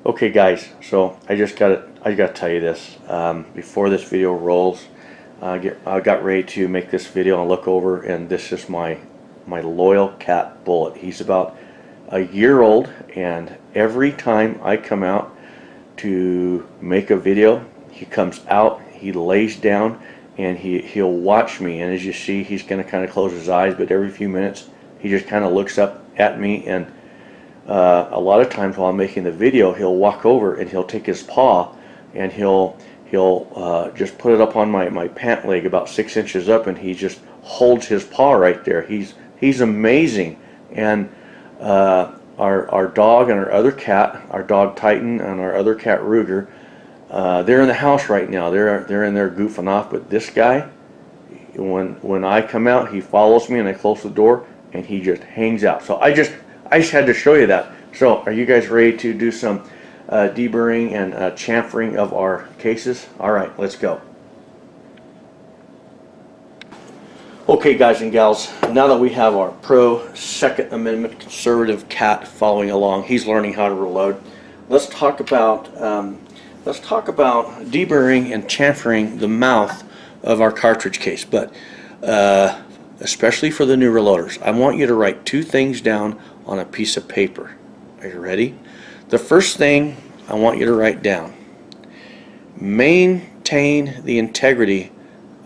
Okay guys, so I gotta tell you this. Before this video rolls, I got ready to make this video and look over, and this is my loyal cat Bullet. He's about a year old, and every time I come out to make a video, he comes out, he lays down, and he'll watch me. And as you see, he's gonna kind of close his eyes, but every few minutes he just kind of looks up at me. And a lot of times while I'm making the video, he'll walk over and he'll take his paw and he'll just put it up on my pant leg about 6 inches up, and he just holds his paw right there. He's amazing. And our dog and our other cat, our dog Titan and our other cat Ruger, they're in the house right now. They're in there goofing off. But this guy, when I come out, he follows me and I close the door and he just hangs out. So I just had to show you that. So are you guys ready to do some deburring and chamfering of our cases? All right, let's go. Okay guys and gals, now that we have our pro Second Amendment conservative cat following along, he's learning how to reload. Let's talk about deburring and chamfering the mouth of our cartridge case. But especially for the new reloaders, I want you to write two things down on a piece of paper. Are you ready? The first thing I want you to write down: maintain the integrity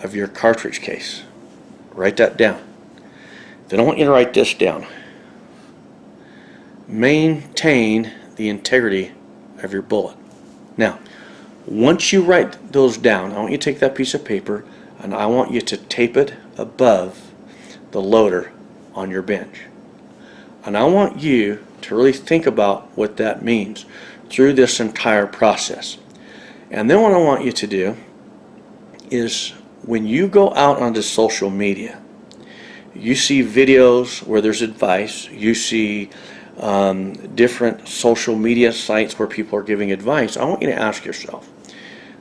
of your cartridge case. Write that down. Then I want you to write this down: maintain the integrity of your bullet. Now, once you write those down, I want you to take that piece of paper and I want you to tape it above the loader on your bench. And I want you to really think about what that means through this entire process. And then what I want you to do is, when you go out onto social media, you see videos where there's advice, you see different social media sites where people are giving advice. I want you to ask yourself,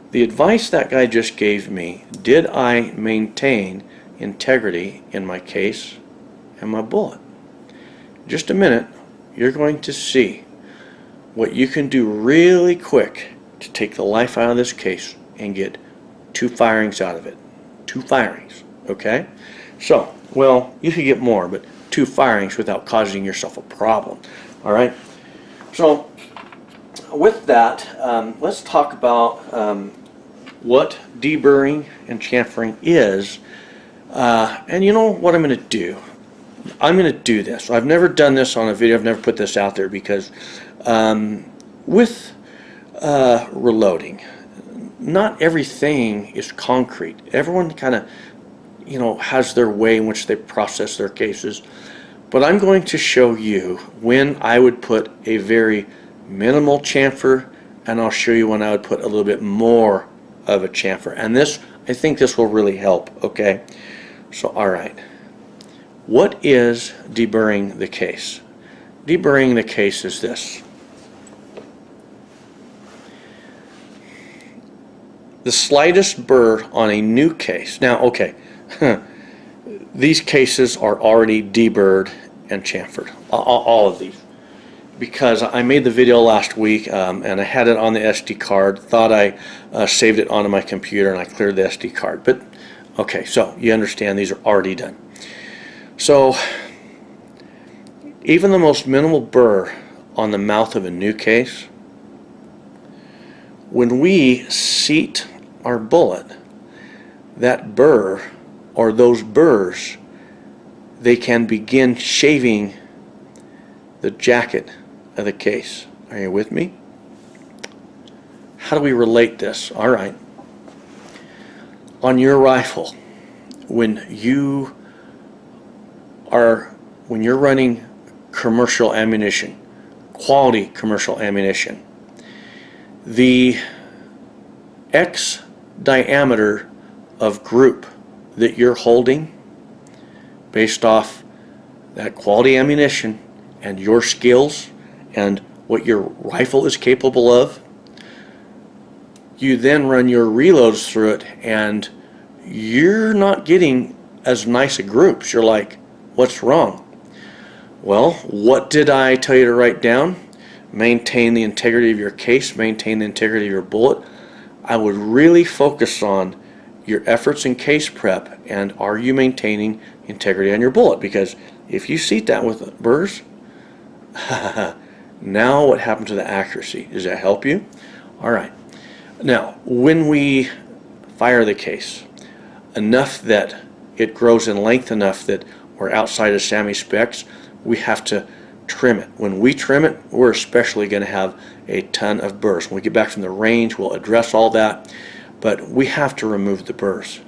the advice that guy just gave me, did I maintain integrity in my case and my bullet? Just a minute, you're going to see what you can do really quick to take the life out of this case and get 2 firings out of it. 2 firings, okay? So, well, you could get more, but 2 firings without causing yourself a problem. All right? So, with that, let's talk about what deburring and chamfering is. And you know what I'm going to do? I'm going to do this. I've never done this on a video. I've never put this out there because with reloading, not everything is concrete. Everyone kind of, has their way in which they process their cases. But I'm going to show you when I would put a very minimal chamfer, and I'll show you when I would put a little bit more of a chamfer. And this, I think this will really help, okay? So, all right. What is deburring the case? Deburring the case is this. The slightest burr on a new case. Now, okay, these cases are already deburred and chamfered, all of these, because I made the video last week and I had it on the SD card, thought I saved it onto my computer and I cleared the SD card. But, okay, so you understand these are already done. So, even the most minimal burr on the mouth of a new case, when we seat our bullet, that burr or those burrs, they can begin shaving the jacket of the case. Are you with me? How do we relate this? All right. On your rifle, when you're running commercial ammunition, quality commercial ammunition, the X diameter of group that you're holding based off that quality ammunition and your skills and what your rifle is capable of, you then run your reloads through it and you're not getting as nice a groups. You're like, what's wrong? Well, what did I tell you to write down? maintain the integrity of your case, maintain the integrity of your bullet, I would really focus on your efforts in case prep and are you maintaining integrity on your bullet, because if you seat that with burrs, now what happened to the accuracy? Does that help you? All right. Now, when we fire the case, enough that it grows in length enough that we're outside of SAMI specs, we have to trim it. When we trim it, we're especially going to have a ton of burrs. When we get back from the range, we'll address all that, but we have to remove the burrs.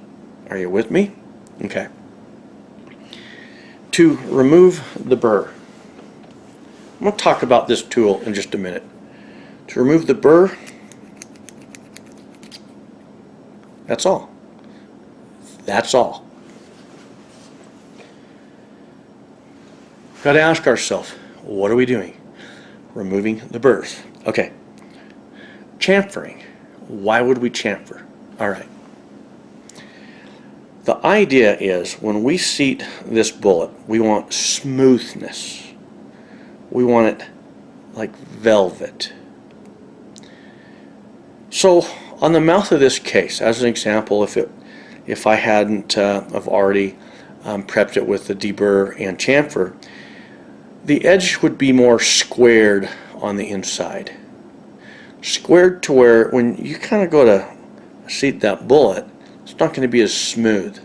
Are you with me? Okay. To remove the burr, I'm going to talk about this tool in just a minute. To remove the burr, that's all. That's all. Got to ask ourselves, what are we doing? Removing the burrs. Okay. Chamfering. Why would we chamfer? All right. The idea is when we seat this bullet, we want smoothness. We want it like velvet. So on the mouth of this case, as an example, if I hadn't have already prepped it with the Debur and Chamfer, the edge would be more squared on the inside. Squared to where when you kind of go to seat that bullet, it's not going to be as smooth.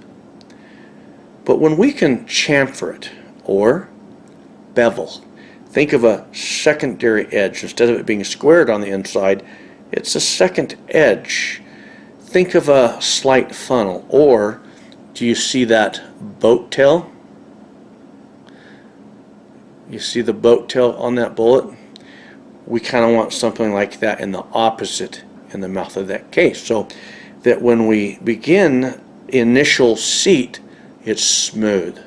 But when we can chamfer it or bevel, think of a secondary edge. Instead of it being squared on the inside, it's a second edge. Think of a slight funnel, or do you see that boat tail? You see the boat tail on that bullet? We kind of want something like that in the opposite in the mouth of that case, so that when we begin initial seat, it's smooth.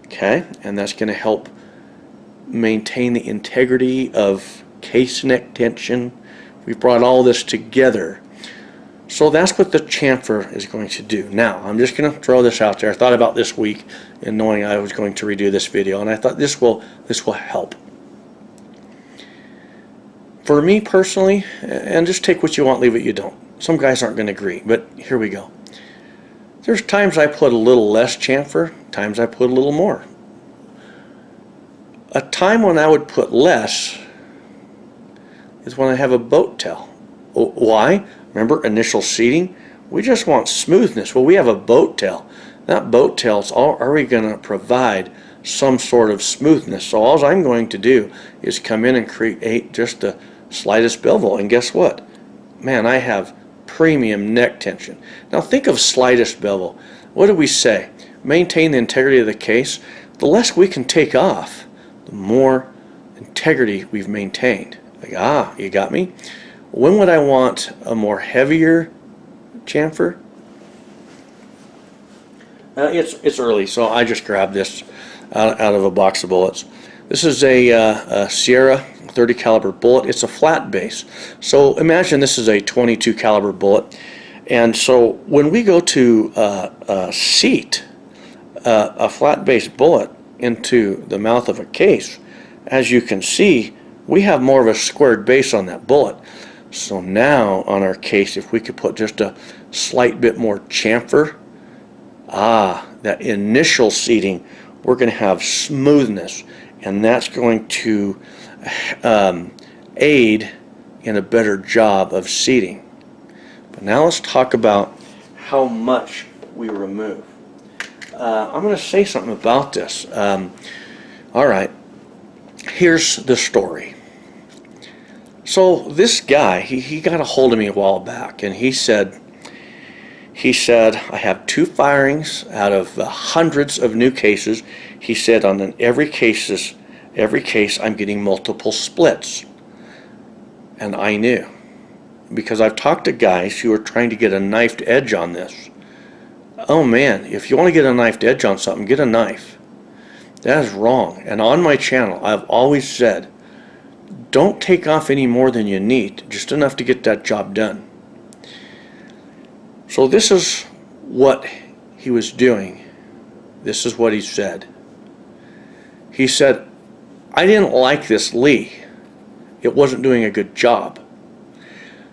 Okay, and that's going to help maintain the integrity of case neck tension. We've brought all this together. So that's what the chamfer is going to do. Now, I'm just going to throw this out there. I thought about this week and knowing I was going to redo this video, and I thought this will help. For me personally, and just take what you want, leave what you don't. Some guys aren't going to agree, but here we go. There's times I put a little less chamfer, times I put a little more. A time when I would put less is when I have a boat tail. Why? Remember initial seating? We just want smoothness. Well, we have a boat tail. That boat tail is already going to provide some sort of smoothness. So all I'm going to do is come in and create just the slightest bevel. And guess what? Man, I have premium neck tension. Now think of slightest bevel. What do we say? Maintain the integrity of the case. The less we can take off, the more integrity we've maintained. Like, you got me? When would I want a more heavier chamfer? It's early, so I just grabbed this out of a box of bullets. This is a Sierra 30 caliber bullet. It's a flat base. So imagine this is a 22 caliber bullet. And so when we go to seat a flat base bullet into the mouth of a case, as you can see, we have more of a squared base on that bullet. So now on our case, if we could put just a slight bit more chamfer, that initial seating, we're going to have smoothness, and that's going to aid in a better job of seating. But now let's talk about how much we remove. I'm going to say something about this. All right, here's the story. So this guy, he got a hold of me a while back, and he said, I have 2 firings out of hundreds of new cases. He said on every case I'm getting multiple splits. And I knew, because I've talked to guys who are trying to get a knifed edge on this. Oh man, if you want to get a knifed edge on something, get a knife. That is wrong. And on my channel, I've always said, don't take off any more than you need, just enough to get that job done. So this is what he was doing. This is what he said. He said, I didn't like this Lee. it wasn't doing a good job.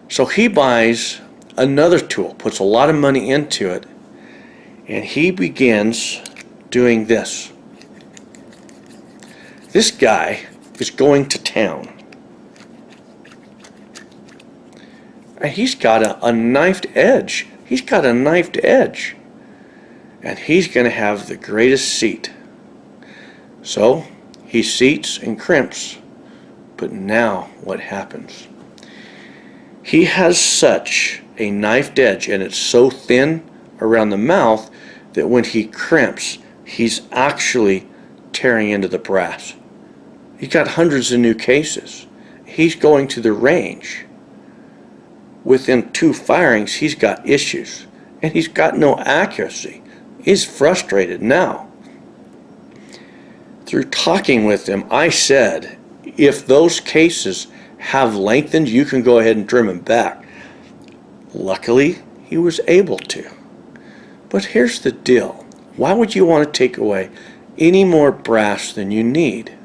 So he buys another tool, puts a lot of money into it, and he begins doing this. This guy is going to town. And he's got a knifed edge. He's got a knifed edge. And he's going to have the greatest seat. So he seats and crimps. But now what happens? He has such a knifed edge, and it's so thin around the mouth that when he crimps, he's actually tearing into the brass. He's got hundreds of new cases. He's going to the range. Within 2 firings, he's got issues, and he's got no accuracy. He's frustrated now. Through talking with him, I said, if those cases have lengthened, you can go ahead and trim them back. Luckily, he was able to. But here's the deal. Why would you want to take away any more brass than you need?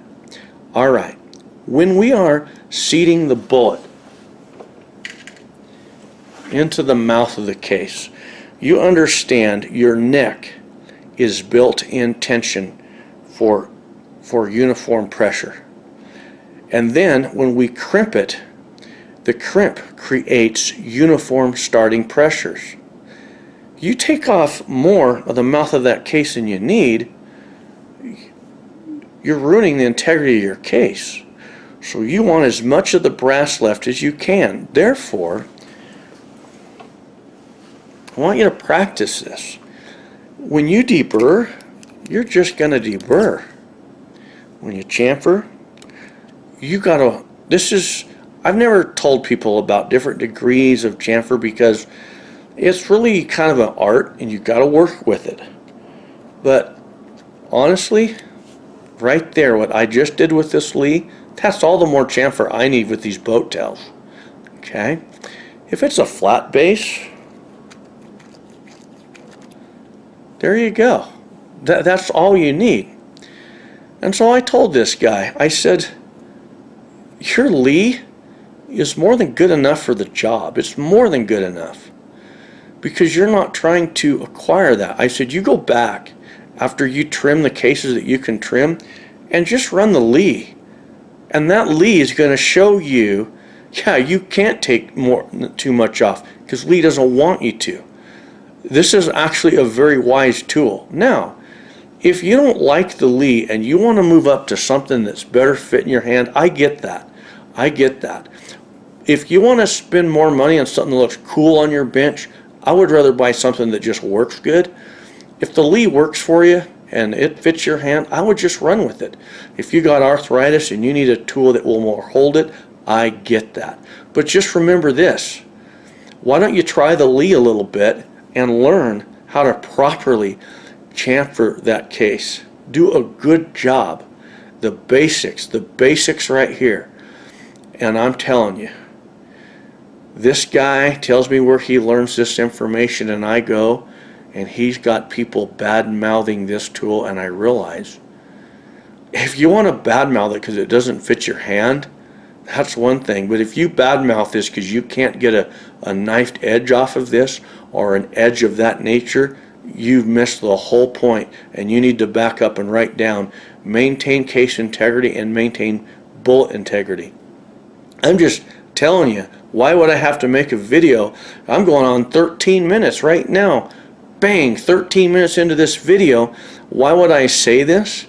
All right, when we are seating the bullet into the mouth of the case, you understand your neck is built in tension for uniform pressure. And then when we crimp it, the crimp creates uniform starting pressures. You take off more of the mouth of that case than you need, you're ruining the integrity of your case. So you want as much of the brass left as you can. Therefore, I want you to practice this. When you deburr, you're just going to deburr. When you chamfer, you gotta, I've never told people about different degrees of chamfer because it's really kind of an art and you gotta work with it. But honestly, right there, what I just did with this Lee, that's all the more chamfer I need with these boat tails. Okay? If it's a flat base, there you go. That's all you need. And so I told this guy, I said, your Lee is more than good enough for the job. It's more than good enough because you're not trying to acquire that. I said, you go back after you trim the cases that you can trim and just run the Lee. And that Lee is going to show you, yeah, you can't take too much off because Lee doesn't want you to. This is actually a very wise tool. Now, if you don't like the Lee and you want to move up to something that's better fitting your hand, I get that. I get that. If you want to spend more money on something that looks cool on your bench, I would rather buy something that just works good. If the Lee works for you and it fits your hand, I would just run with it. If you got arthritis and you need a tool that will more hold it, I get that. But just remember this. Why don't you try the Lee a little bit and learn how to properly chamfer that case. Do a good job. The basics right here. And I'm telling you, this guy tells me where he learns this information and I go and he's got people bad-mouthing this tool and I realize if you want to badmouth it because it doesn't fit your hand, that's one thing. But if you badmouth this because you can't get a knifed edge off of this or an edge of that nature, you've missed the whole point, and you need to back up and write down, maintain case integrity and maintain bullet integrity. I'm just telling you, why would I have to make a video? I'm going on 13 minutes right now. Bang, 13 minutes into this video. Why would I say this?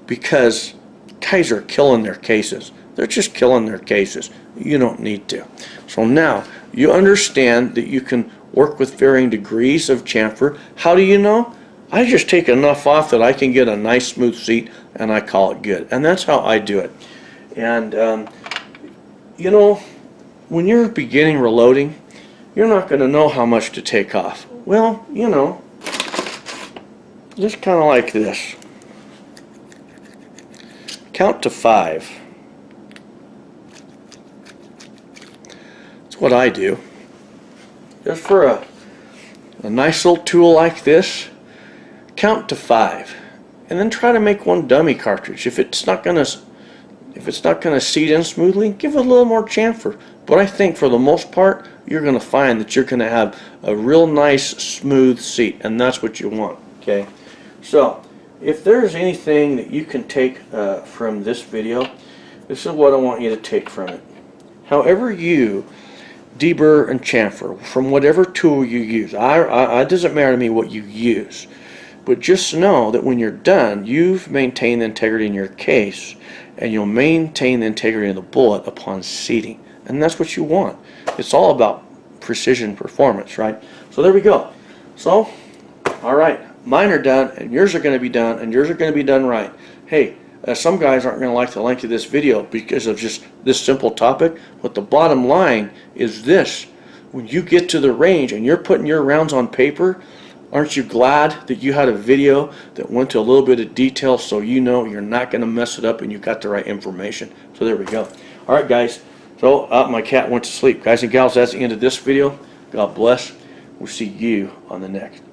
Because guys are killing their cases. They're just killing their cases. You don't need to. So now, you understand that you can work with varying degrees of chamfer. How do you know? I just take enough off that I can get a nice smooth seat and I call it good. And that's how I do it. And you know, when you're beginning reloading, you're not going to know how much to take off. Well, you know, just kind of like this. Count to 5. That's what I do. Just for a nice little tool like this, count to 5 and then try to make one dummy cartridge. If it's not going to If it's not going to seat in smoothly, give it a little more chamfer. But I think for the most part, you're going to find that you're going to have a real nice smooth seat, and that's what you want. Okay, so if there's anything that you can take from this video, this is what I want you to take from it. However you debur and chamfer from whatever tool you use, it doesn't matter to me what you use, but just know that when you're done, you've maintained the integrity in your case, and you'll maintain the integrity of the bullet upon seating, and that's what you want. It's all about precision performance, right? So there we go. So, all right, mine are done, and yours are going to be done, and yours are going to be done right. Hey, some guys aren't going to like the length of this video because of just this simple topic, but the bottom line is this: when you get to the range and you're putting your rounds on paper, aren't you glad that you had a video that went to a little bit of detail so you know you're not going to mess it up and you got the right information? So there we go. All right, guys. So my cat went to sleep. Guys and gals, that's the end of this video. God bless. We'll see you on the next.